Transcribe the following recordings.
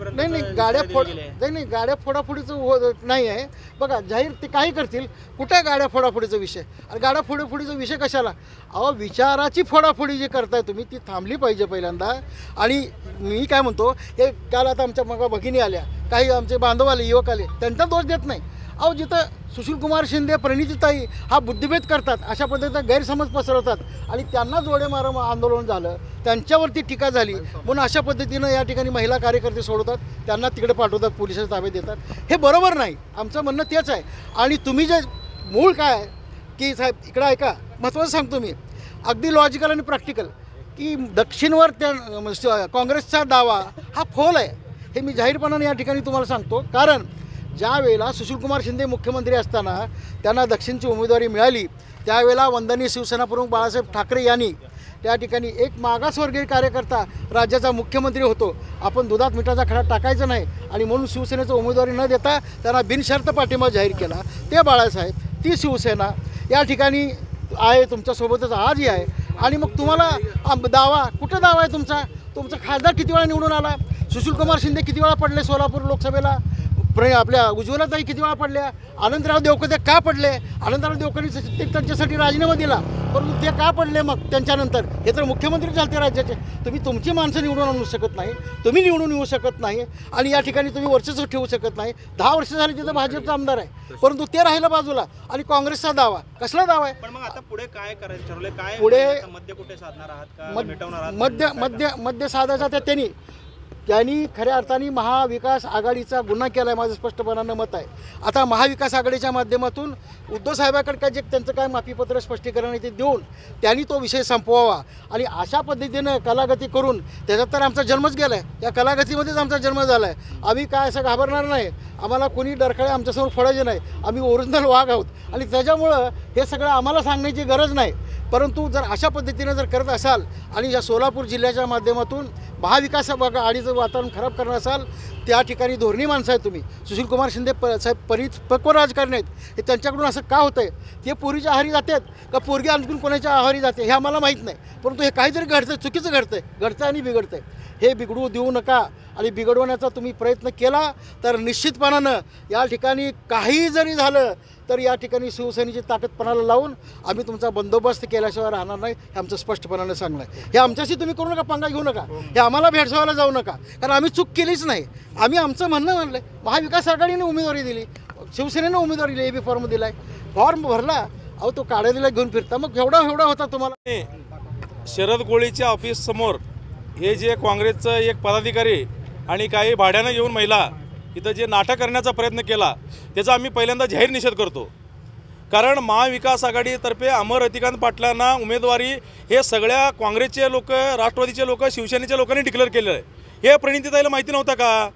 फोडाफोडीपर्यंत नाही गाड्या फोडाफोडीचं नाही आहे बघा. जाहीर ते काही करतील. कुठे गाड्या फोडाफोडीचा विषय? आणि गाड्या फोडाफोडीचा विषय कशाला? अहो, विचाराची फोडाफोडी जी करताय तुम्ही ती थांबली पाहिजे पहिल्यांदा. आणि मी काय म्हणतो, हे काल आता आमच्या मग भगिनी आल्या, काही आमचे बांधव आले, युवक आले, त्यांचा दोष देत नाही. अहो, जिथं सुशीलकुमार शिंदे, प्रणितीताई हा बुद्धिभेद करतात, अशा पद्धतीचा गैरसमज पसरवतात आणि त्यांना जोडे मारा आंदोलन झालं, त्यांच्यावरती टीका झाली म्हणून अशा पद्धतीनं या ठिकाणी महिला कार्यकर्ते सोडवतात, त्यांना तिकडे पाठवतात, पोलिसांच्या ताब्यात देतात. हे बरोबर नाही. आमचं म्हणणं तेच आहे. आणि तुम्ही जे मूळ काय आहे की साहेब इकडं ऐका, महत्त्वाचं सांगतो मी, अगदी लॉजिकल आणि प्रॅक्टिकल, की दक्षिणवर त्या काँग्रेसचा दावा हा फोल आहे. हे मी जाहीरपणाने या ठिकाणी तुम्हाला सांगतो. कारण ज्या वेळेला सुशीलकुमार शिंदे मुख्यमंत्री असताना त्यांना दक्षिणची उमेदवारी मिळाली, त्यावेळेला वंदनीय शिवसेना प्रमुख बाळासाहेब ठाकरे यांनी त्या ठिकाणी एक मागासवर्गीय कार्यकर्ता राज्याचा मुख्यमंत्री होतो, आपण दुधात मिठाचा खडा टाकायचा नाही आणि म्हणून शिवसेनेचं उमेदवारी न देता त्यांना बिनशर्त पाठिंबा जाहीर केला. ते बाळासाहेब, ती शिवसेना या ठिकाणी आहे, तुमच्यासोबतच आजही आहे. आणि मग तुम्हाला दावा, कुठं दावा आहे तुमचा? तुमचा खासदार किती वेळा निवडून आला? सुशीलकुमार शिंदे किती वेळा पडले सोलापूर लोकसभेला? आपल्या उज्ज्वलाताई किती वेळा पडल्या? आनंदराव देवकते का पडले? आनंदराव देवकतेंनी त्यांच्यासाठी राजीनामा दिला, परंतु ते का पडले मग त्यांच्यानंतर? हे तर मुख्यमंत्री झाले राज्याचे. तुम्ही तुमची माणसं निवडून आणू शकत नाही, तुम्ही निवडून येऊ शकत नाही आणि या ठिकाणी तुम्ही वर्चस्व ठेवू शकत नाही. 10 वर्ष झाली तिथं भाजपचा आमदार आहे, परंतु ते राहिलं बाजूला. आणि काँग्रेसचा दावा कसला दावा आहे? पण मग आता पुढे काय करायचं ठरवलं? काय पुढे मध्य कुठे साधणार आहात का मिटवणार आहात? मध्य साधायचा त्यांनी खऱ्या अर्थाने महाविकास आघाडीचा गुन्हा केला आहे, माझं स्पष्टपणानं मत आहे. आता महाविकास आघाडीच्या माध्यमातून उद्धव साहेबांकडे काय जे त्यांचं काय माफीपत्र स्पष्टीकरण आहे ते देऊन त्यांनी तो विषय संपवावा. आणि अशा पद्धतीनं कलागती करून त्याच्यात तर आमचा जन्मच गेला आहे, या कलागतीमध्येच आमचा जन्म झाला आहे. आम्ही काय असं घाबरणार नाही, आम्हाला कोणी डरकाळे आमच्यासमोर फोडायचे नाही, आम्ही ओरिजिनल वाघ आहोत. आणि त्याच्यामुळं हे सगळं आम्हाला सांगण्याची गरज नाही. परंतु जर अशा पद्धतीनं जर करत असाल आणि या सोलापूर जिल्ह्याच्या माध्यमातून महाविकास आघाडीचं वातावरण खराब करणार असाल, त्या ठिकाणी धोरणी माणसं आहे तुम्ही. सुशीलकुमार शिंदे साहेब परिपक्व राजकारणी आहेत. हे त्यांच्याकडून असं का होतं आहे? ते पोरीच्या आहारी जातात का पोरगी आणखून कोणाच्या आहारी जाते हे आम्हाला माहीत नाही, परंतु हे काहीतरी घडतं, चुकीचं घडतं आणि बिघडतं. हे बिघडू देऊ नका. आणि बिघडवण्याचा तुम्ही प्रयत्न केला तर निश्चितपणानं या ठिकाणी काही जरी झालं तर या ठिकाणी शिवसेनेची ताकद पणाला लावून आम्ही तुमचा बंदोबस्त केल्याशिवाय राहणार नाही, हे आमचं स्पष्टपणाने सांगणं आहे. हे आमच्याशी तुम्ही करू नका, पंगा घेऊ नका, हे आम्हाला भेडसावायला जाऊ नका, कारण आम्ही चूक केलीच नाही. आम्ही आमचं म्हणणं म्हणलं, महाविकास आघाडीने उमेदवारी दिली, शिवसेनेनं उमेदवारी दिली, AB फॉर्म दिला आहे, फॉर्म भरला, अहो तो काढा दिला घेऊन फिरता, मग एवढा होता तुम्हाला. शरद कोळीच्या ऑफिस समोर हे जे काँग्रेसचं एक पदाधिकारी आणि काही भाड्यानं येऊन महिला इथं जे नाटक करण्याचा प्रयत्न केला त्याचा आम्ही पहिल्यांदा जाहीर निषेध करतो. कारण महाविकास आघाडीतर्फे अमर रतिकांत पाटलांना उमेदवारी हे सगळ्या काँग्रेसचे लोक, राष्ट्रवादीचे लोक, शिवसेनेच्या लोकांनी डिक्लेअर केलं आहे. हे प्रणितीताईला माहिती नव्हतं का?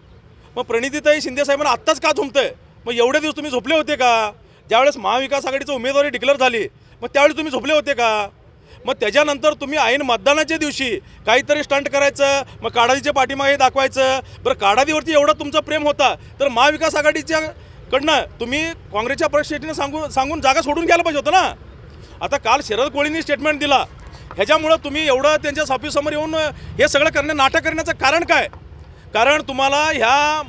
मग प्रणितीताई शिंदे साहेबांना आत्ताच का झुमतंय? मग एवढे दिवस तुम्ही झोपले होते का? ज्यावेळेस महाविकास आघाडीची उमेदवारी डिक्लेअर झाली मग त्यावेळी तुम्ही झोपले होते का? मग त्याच्यानंतर तुम्ही ऐन मतदानाच्या दिवशी काहीतरी स्टंट करायचं, मग काडादीच्या पाठीमागे दाखवायचं. बरं, काडादीवरती एवढं तुमचं प्रेम होता तर महाविकास आघाडीच्याकडनं तुम्ही काँग्रेसच्या परिस्थितीने सांगून जागा सोडून घ्यायला पाहिजे होतं ना. आता काल शरद कोळींनी स्टेटमेंट दिला, ह्याच्यामुळं तुम्ही एवढं त्यांच्या ऑफिससमोर येऊन हे सगळं नाटक करण्याचं कारण काय? कारण तुम्हाला ह्या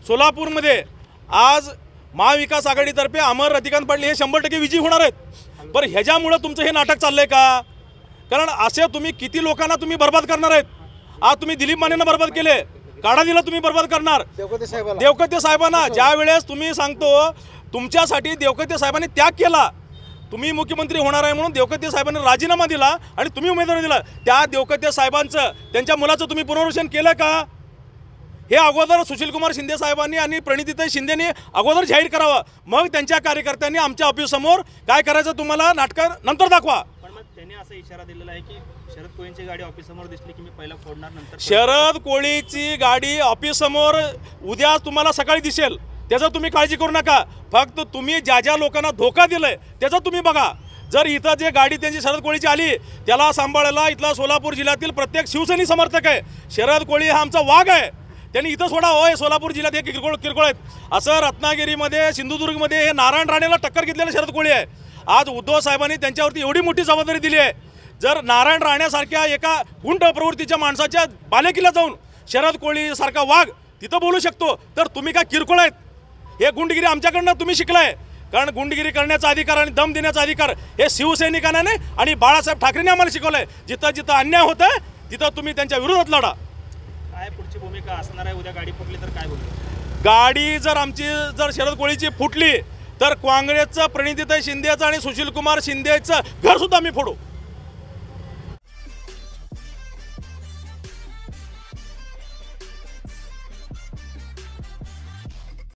सोलापूरमध्ये आज महाविकास आघाडीतर्फे अमर रतिकांत पाटील हे 100% विजयी होणार आहेत. बरं, ह्याच्यामुळं तुमचं हे नाटक चाललंय का? कारण असे तुम्ही किती लोकांना तुम्ही बर्बाद करणार आहेत? आज तुम्ही दिलीप मानेंना बर्बाद केले, काडादीला तुम्ही बर्बाद करणार, देवकते साहेबांना. ज्या वेळेस तुम्ही सांगतो तुमच्यासाठी देवकते साहेबांनी त्याग केला, तुम्ही मुख्यमंत्री होणार आहे म्हणून देवकते साहेबांनी राजीनामा दिला आणि तुम्ही उमेदवारी दिला, त्या देवकते साहेबांचं त्यांच्या मुलाचं तुम्ही पुनर्वसन केलं का? हे अगोदर सुशीलकुमार शिंदे साहेबांनी आणि प्रणितीताई शिंदेनी अगोदर जाहीर करावं, मग त्यांच्या कार्यकर्त्यांनी आमच्या ऑफिससमोर काय करायचं तुम्हाला नाटकं नंतर दाखवा. पण मग त्यांनी असा इशारा दिलेला आहे की शरद कोळींची गाडी ऑफिससमोर दिसली की मी पहिला फोडणार, नंतर शरद कोळीची गाडी ऑफिससमोर उद्या तुम्हाला सकाळी दिसेल, त्याचं तुम्ही काळजी करू नका. फक्त तुम्ही ज्या लोकांना धोका दिलाय त्याचं तुम्ही बघा. जर इथं जे गाडी त्यांची शरद कोळीची आली त्याला सांभाळायला इथला सोलापूर जिल्ह्यातील प्रत्येक शिवसैनिक समर्थक आहे. शरद कोळी हा आमचा वाघ आहे, त्यांनी इथं सोडा. होय, सोलापूर जिल्ह्यात हे किरकोळ आहेत. असं रत्नागिरीमध्ये, सिंधुदुर्गमध्ये हे नारायण राणेला टक्कर घेतलेलं शरद कोळी आहे. आज उद्धव साहेबांनी त्यांच्यावरती एवढी मोठी जबाबदारी दिली आहे. जर नारायण राणेसारख्या एका गुंड प्रवृत्तीच्या माणसाच्या बालेकिल्ला जाऊन शरद कोळीसारखा वाघ तिथं बोलू शकतो. तर तुम्ही काय किरकोळ आहेत? हे गुंडगिरी आमच्याकडनं तुम्ही शिकलाय. कारण गुंडगिरी करण्याचा अधिकार आणि दम देण्याचा अधिकार हे शिवसैनिकांना नाही आणि बाळासाहेब ठाकरेंनी आम्हाला शिकवलंय. जिथं जिथं अन्याय होतं तिथं तुम्ही त्यांच्या विरोधात लढा. काय पुढची भूमिका असणार आहे? उद्या गाडी फुटली तर काय बोलू? गाडी जर आमची शरद कोळीची फुटली तर काँग्रेसचं प्रणितीताई शिंदेचं आणि सुशीलकुमार शिंदेचं घरसुद्धा आम्ही फोडू.